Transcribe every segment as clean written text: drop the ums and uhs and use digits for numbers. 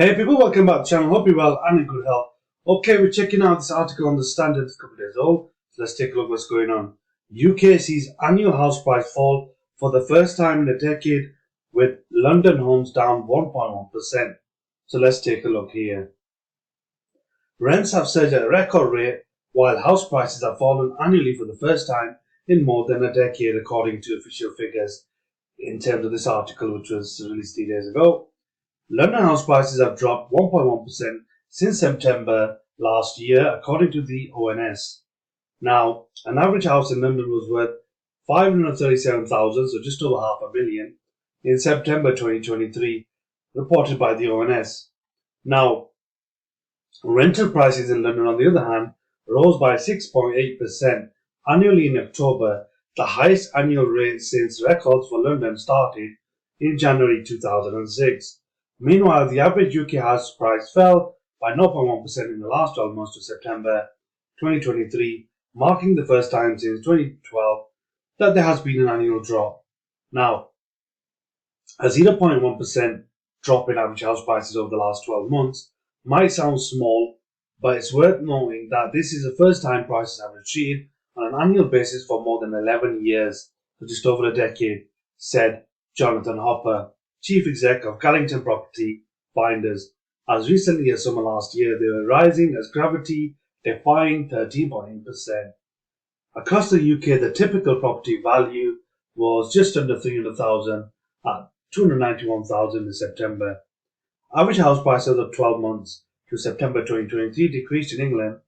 Hey people, welcome back to the channel. Hope you're well and in good health. Okay, we're checking out this article on the Standard. It's a couple of days old. So let's take a look what's going on. UK sees annual house price fall for the first time in a decade, with London homes down 1.1%. So let's take a look here. Rents have surged at a record rate, while house prices have fallen annually for the first time in more than a decade, according to official figures in terms of this article, which was released 3 days ago. London house prices have dropped 1.1% since September last year, according to the ONS. Now, an average house in London was worth 537,000, so just over half a million, in September 2023, reported by the ONS. Now, rental prices in London, on the other hand, rose by 6.8% annually in October, the highest annual rate since records for London started in January 2006. Meanwhile, the average UK house price fell by 0.1% in the last 12 months to September 2023, marking the first time since 2012 that there has been an annual drop. Now, a 0.1% drop in average house prices over the last 12 months might sound small, but it's worth noting that this is the first time prices have retreated on an annual basis for more than 11 years, so just over a decade, said Jonathan Hopper, Chief Exec of Gallington Property Finders. As recently as summer last year, they were rising as gravity, defying 13.8%. Across the UK, the typical property value was just under 300,000 at 291,000 in September. Average house prices of 12 months to September 2023 decreased in England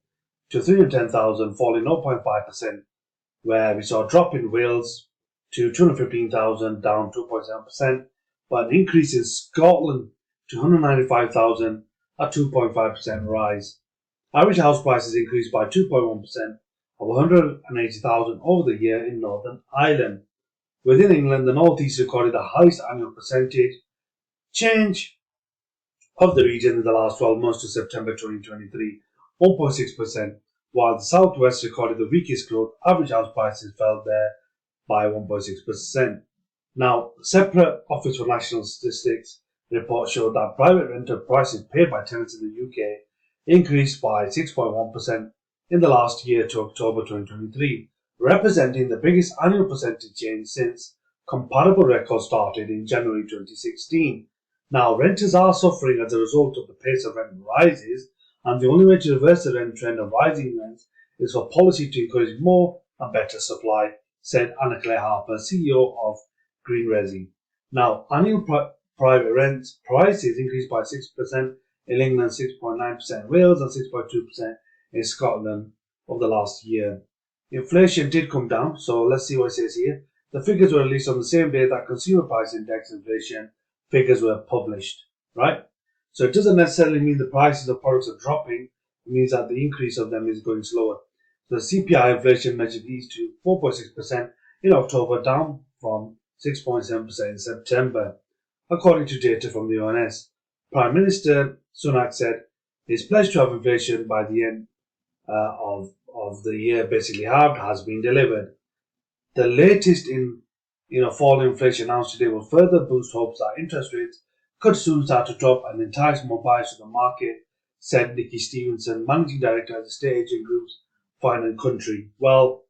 to 310,000, falling 0.5%, where we saw a drop in Wales to 215,000, down 2.7%. But an increase in Scotland to 195,000, a 2.5% rise. Average house prices increased by 2.1% of 180,000 over the year in Northern Ireland. Within England, the North East recorded the highest annual percentage change of the region in the last 12 months to September 2023, 1.6%, while the South West recorded the weakest growth. Average house prices fell there by 1.6%. Now, separate Office for National Statistics report showed that private rental prices paid by tenants in the UK increased by 6.1% in the last year to October 2023, representing the biggest annual percentage change since comparable records started in January 2016. Now, renters are suffering as a result of the pace of rent rises, and the only way to reverse the rent trend of rising rents is for policy to encourage more and better supply, said Anna Claire Harper, CEO of Green Resi. Now, annual private rent prices increased by 6% in England, 6.9% in Wales, and 6.2% in Scotland over the last year. Inflation did come down, so let's see what it says here. The figures were released on the same day that consumer price index inflation figures were published, right? So it doesn't necessarily mean the prices of products are dropping, it means that the increase of them is going slower. So the CPI inflation measured eased to 4.6% in October, down from 6.7% in September, according to data from the ONS. Prime Minister Sunak said his pledge to have inflation by the end of the year basically halved has been delivered. The latest fall in inflation announced today will further boost hopes that interest rates could soon start to drop and entice more buyers to the market, said Nikki Stevenson, Managing Director of the estate agent groups Fine and Country. Well,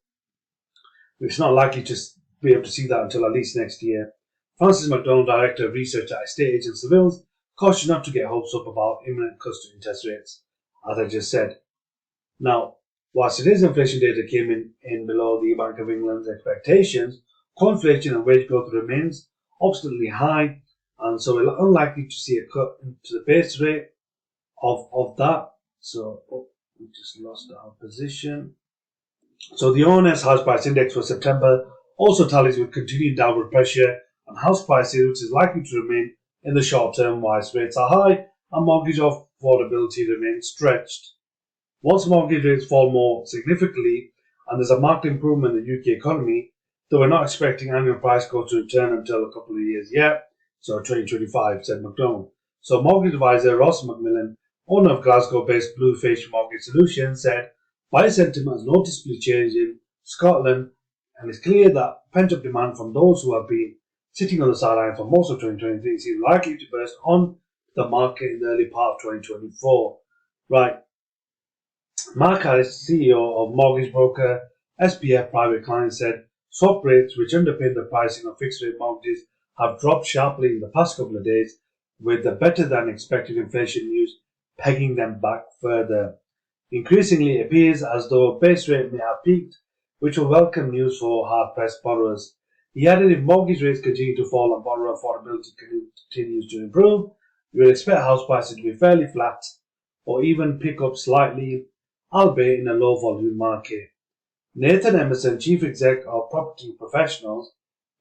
it's not likely to be able to see that until at least next year. Francis McDonald, Director of Research at Estate Agents Savills, cautioned not to get hopes up about imminent cuts to interest rates, as I just said. Now, whilst today's inflation data came in below the Bank of England's expectations, core inflation and wage growth remains obstinately high, and so we're unlikely to see a cut into the base rate of that. So, we just lost our position. So the ONS house price index for September also tallies with continued downward pressure on house prices, which is likely to remain in the short term whilst rates are high and mortgage affordability remains stretched. Once mortgage rates fall more significantly and there's a marked improvement in the UK economy, though we're not expecting annual price growth to return until a couple of years yet, so 2025, said McDonald. So mortgage advisor Ross McMillan, owner of Glasgow-based Bluefish Mortgage Solutions, said buyer sentiment has noticeably changed in Scotland, and it's clear that pent-up demand from those who have been sitting on the sideline for most of 2023 seems likely to burst on the market in the early part of 2024. Right. Mark Harris, CEO of mortgage broker SPF Private Client, said swap rates, which underpin the pricing of fixed rate mortgages, have dropped sharply in the past couple of days, with the better than expected inflation news pegging them back further. Increasingly, it appears as though base rate may have peaked, which will welcome news for hard-pressed borrowers. He added if mortgage rates continue to fall and borrower affordability continues to improve, we will expect house prices to be fairly flat or even pick up slightly, albeit in a low volume market. Nathan Emerson, chief exec of Property Professionals,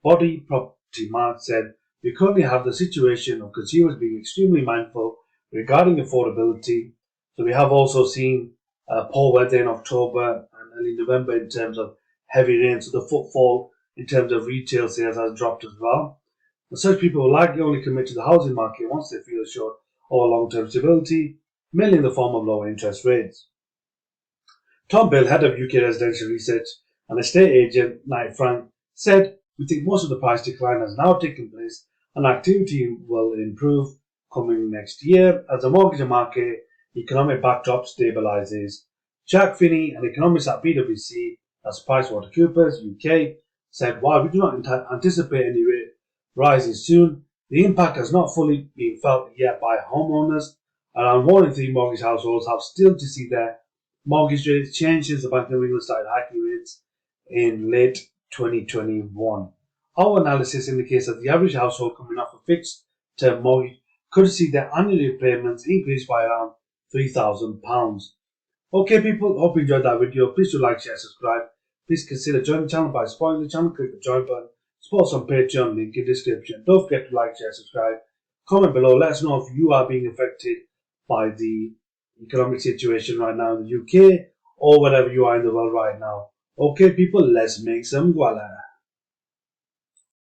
Body Property Mart, said, we currently have the situation of consumers being extremely mindful regarding affordability. So we have also seen poor weather in October and early November in terms of heavy rain. So the footfall in terms of retail sales has dropped as well. And such people will likely only commit to the housing market once they feel assured of long-term stability, mainly in the form of lower interest rates. Tom Bill, head of UK residential research and estate agent Knight Frank, said, we think most of the price decline has now taken place and activity will improve coming next year as the mortgage market economic backdrop stabilises. Jack Finney, an economist at PwC, that's PricewaterhouseCoopers UK, said, while we do not anticipate any rate rises soon, the impact has not fully been felt yet by homeowners. Around 1 in 3 mortgage households have still to see their mortgage rates change since the Bank of England started hiking rates in late 2021. Our analysis indicates that the average household coming off a fixed term mortgage could see their annual payments increase by around £3,000. Okay people, hope you enjoyed that video. Please do like, share, subscribe. Please consider joining the channel by supporting the channel. Click the join button. Support us on Patreon, link in description. Don't forget to like, share, subscribe. Comment below. Let us know if you are being affected by the economic situation right now in the UK or wherever you are in the world right now. Okay people, let's make some guala.